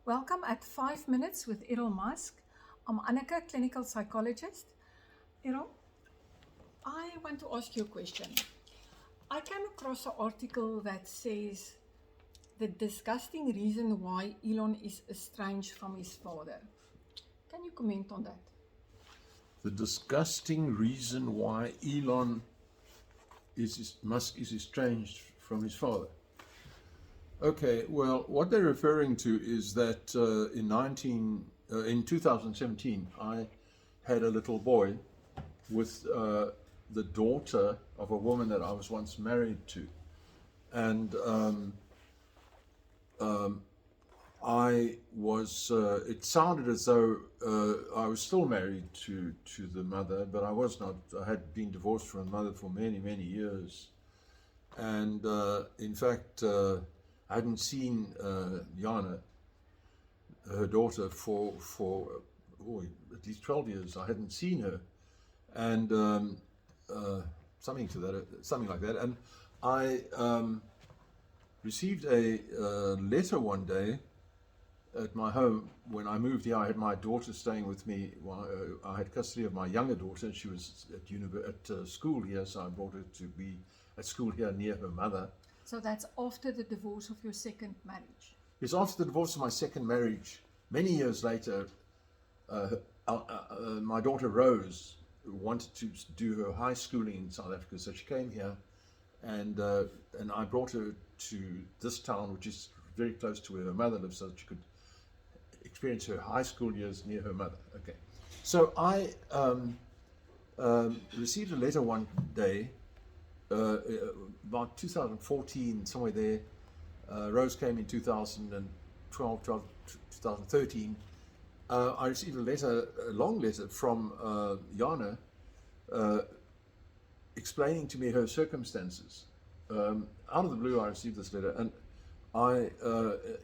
Welcome at 5 Minutes with Errol Musk. I'm Annika, clinical psychologist. Errol, I want to ask you a question. I came across an article that says the disgusting reason why Elon is estranged from his father. Can you comment on that? The disgusting reason why Musk is estranged from his father. Okay, well, what they're referring to is that in 2017, I had a little boy with the daughter of a woman that I was once married to, and I was. It sounded as though I was still married to the mother, but I was not. I had been divorced from the mother for many years, and in fact. I hadn't seen Jana, her daughter, for at least 12 years. I hadn't seen her, and something like that. And I received a letter one day at my home when I moved here. I had my daughter staying with me. I had custody of my younger daughter. She was at school here, so I brought her to be at school here near her mother. So that's after the divorce of your second marriage? It's after the divorce of my second marriage. Many years later, my daughter Rose wanted to do her high schooling in South Africa, so she came here, and I brought her to this town, which is very close to where her mother lives, so that she could experience her high school years near her mother. Okay, so I received a letter one day. About 2014, somewhere there. Rose came in 2012, 2013. I received a long letter from Jana, explaining to me her circumstances. Out of the blue, I received this letter, and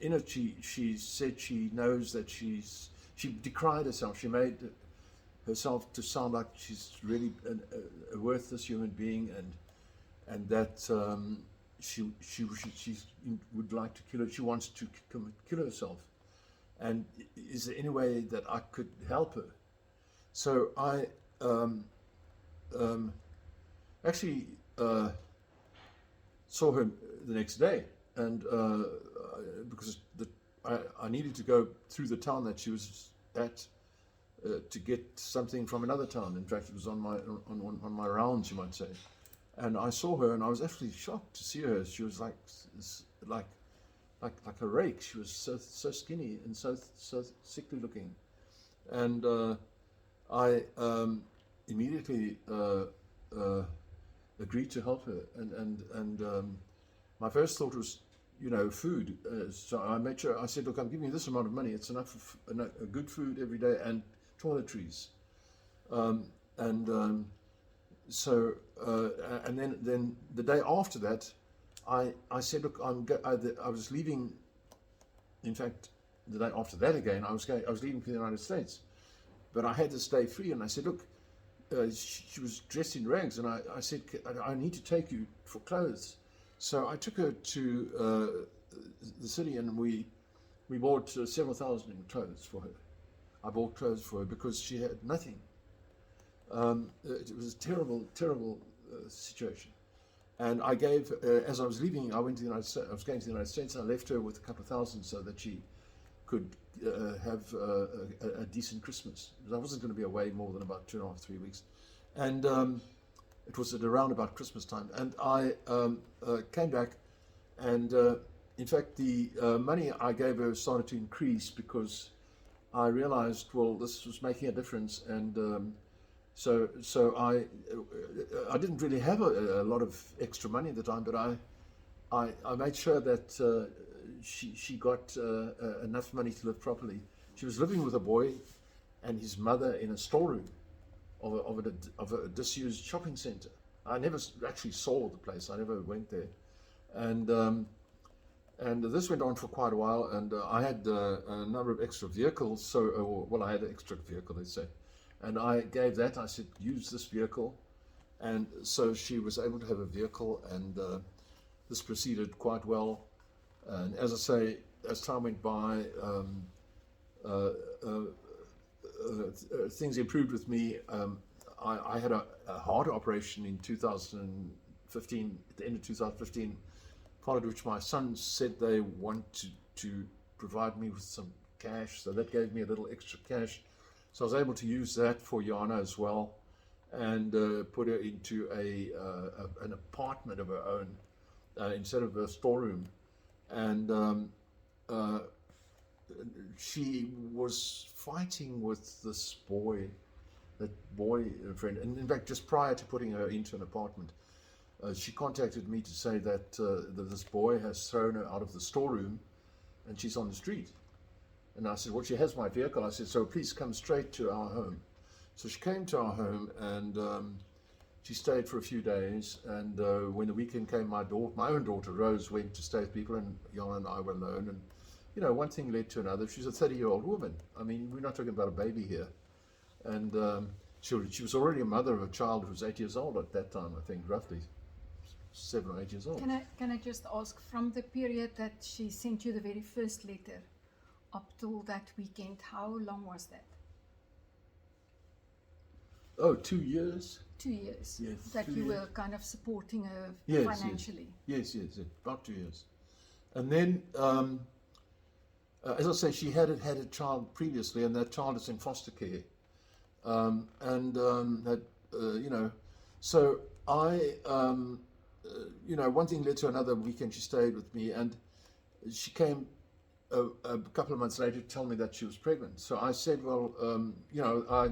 in it, she said she knows that she decried herself. She made herself to sound like she's really a worthless human being, and that she would like to kill her. She wants to kill herself. And is there any way that I could help her? So I actually saw her the next day, and because I needed to go through the town that she was at to get something from another town. In fact, it was on my rounds, you might say. And I saw her, and I was actually shocked to see her. She was like a rake. She was so skinny and so sickly looking, and I immediately agreed to help her. And my first thought was, food. So I made sure. I said, look, I'm giving you this amount of money. It's enough for good food every day and toiletries, So and then the day after that, I said, look, I was leaving. In fact, the day after that again, I was leaving for the United States, but I had to stay free. And I said, look, she was dressed in rags, and I said, I need to take you for clothes. So I took her to the city, and we bought several thousand in clothes for her. I bought clothes for her because she had nothing. It was a terrible situation, and I gave. As I was leaving, I went to the United States. I was going to the United States. And I left her with a couple of thousand so that she could have a decent Christmas. I wasn't going to be away more than about 2.5 to 3 weeks, and it was at around about Christmas time. And I came back, and in fact, the money I gave her started to increase because I realized, well, this was making a difference, and So I didn't really have a lot of extra money at the time, but I made sure that she got enough money to live properly. She was living with a boy and his mother in a storeroom of a disused shopping center. I never actually saw the place. I never went there, and this went on for quite a while. And I had a number of extra vehicles. So I had an extra vehicle, let's say. And I gave that. I said, use this vehicle. And so she was able to have a vehicle, and this proceeded quite well. And as I say, as time went by, uh, uh, things improved with me. I had a heart operation in 2015, at the end of 2015, followed which my son said they want to provide me with some cash, so that gave me a little extra cash. So I was able to use that for Jana as well, and put her into an apartment of her own instead of a storeroom. And she was fighting with this boy, friend, and in fact, just prior to putting her into an apartment, she contacted me to say that this boy has thrown her out of the storeroom, and she's on the street. And I said, well, she has my vehicle. I said, so please come straight to our home. So she came to our home, and she stayed for a few days. And when the weekend came, my own daughter, Rose, went to stay with people, and Jana and I were alone. And, you know, one thing led to another. She's a 30-year-old woman. I mean, we're not talking about a baby here. And she was already a mother of a child who was 8 years old at that time, I think, roughly 7 or 8 years old. Can I just ask, from the period that she sent you the very first letter up till that weekend, how long was that? Oh, 2 years. 2 years. Yes, That 2 you years. were kind of supporting her Yes, financially. Yes, about 2 years. And then, as I say, she had a child previously, and that child is in foster care. You know, so I, you know, one thing led to another. Weekend she stayed with me, and she came a couple of months later to tell me that she was pregnant. So I said, well, you know, I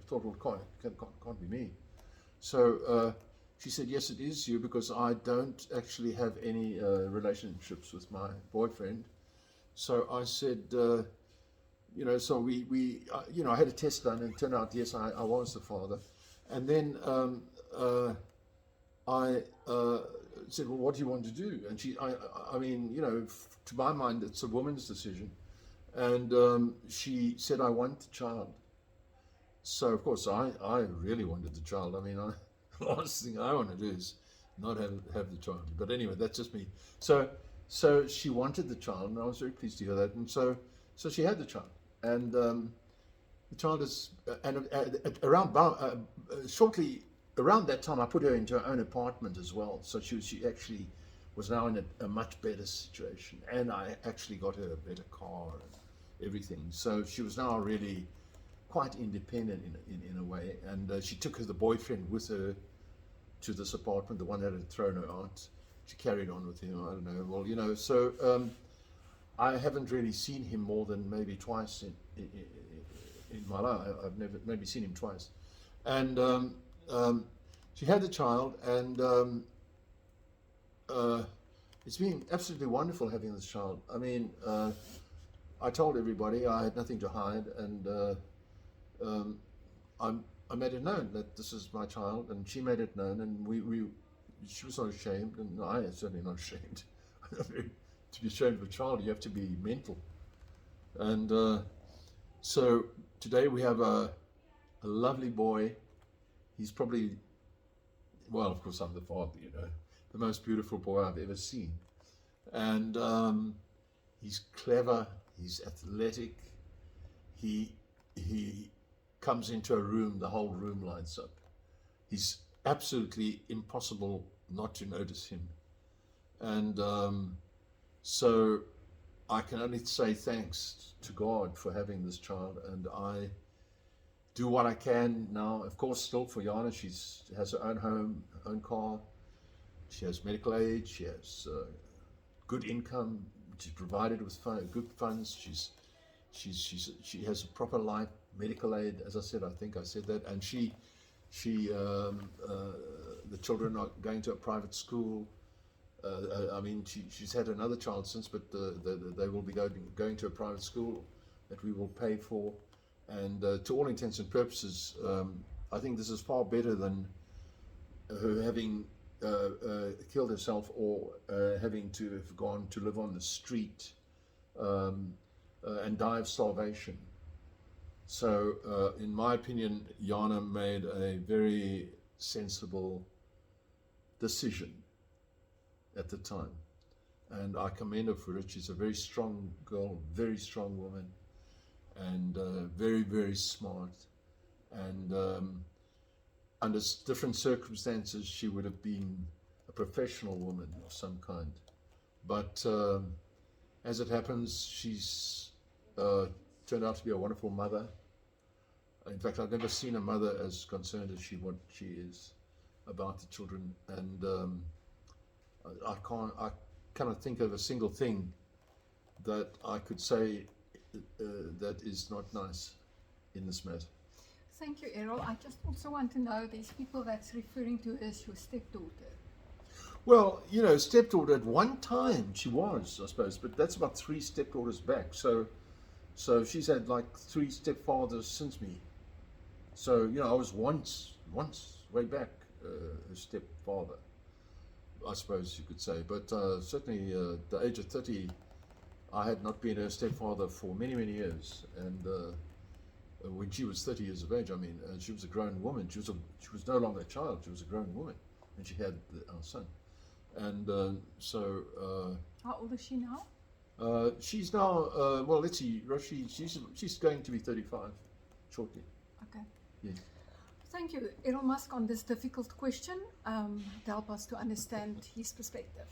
thought, well, can't be me. So she said, yes, it is you, because I don't actually have any relationships with my boyfriend. So I said, you know, so we you know, I had a test done, and it turned out, yes, I was the father. And then I said, well, what do you want to do? And I mean, you know, to my mind, it's a woman's decision. And she said, I want the child. So, of course, I really wanted the child. I mean, the last thing I want to do is not have the child. But anyway, that's just me. So she wanted the child, and I was very pleased to hear that. And so she had the child. And the child is, and shortly around that time, I put her into her own apartment as well. So she actually was now in a much better situation. And I actually got her a better car and everything. So she was now really quite independent in a way. And she took the boyfriend with her to this apartment, the one that had thrown her out. She carried on with him, I don't know. Well, you know, so I haven't really seen him more than maybe twice in my life. I've never maybe seen him twice. And she had the child, and it's been absolutely wonderful having this child. I mean, I told everybody I had nothing to hide, and I made it known that this is my child, and she made it known, and she was not ashamed, and I am certainly not ashamed. To be ashamed of a child, you have to be mental. And so today we have a lovely boy. He's probably, well, of course I'm the father, you know, the most beautiful boy I've ever seen. And he's clever, he's athletic, he comes into a room, the whole room lights up. He's absolutely impossible not to notice him. And so I can only say thanks to God for having this child, and I do what I can now, of course, still for Jana. She has her own home, own car, she has medical aid, she has good income, she's provided with good funds, she has a proper life, medical aid, as I said, I think I said that, and the children are going to a private school. I mean, she's had another child since, but they will be going to a private school that we will pay for. And to all intents and purposes, I think this is far better than her having killed herself, or having to have gone to live on the street and die of starvation. So, in my opinion, Jana made a very sensible decision at the time. and I commend her for it. She's a very strong girl, very strong woman, and very, very smart. And under different circumstances, she would have been a professional woman of some kind. But as it happens, she's turned out to be a wonderful mother. In fact, I've never seen a mother as concerned as she is about the children, and I cannot think of a single thing that I could say that is not nice in this matter. Thank you, Errol. I just also want to know, there's people that's referring to as your stepdaughter. Well, you know, stepdaughter at one time she was, I suppose, but that's about 3 stepdaughters back. So she's had like 3 stepfathers since me. So, you know, I was once way back a stepfather, I suppose you could say. But certainly at the age of 30, I had not been a stepfather for many, many years. And when she was 30 years of age, I mean, she was a grown woman. She was no longer a child. She was a grown woman, and she had our son. And How old is she now? she's now, well, let's see, Rushi, she's going to be 35 shortly. Okay. Yes. Thank you, Errol Musk, on this difficult question to help us to understand his perspective.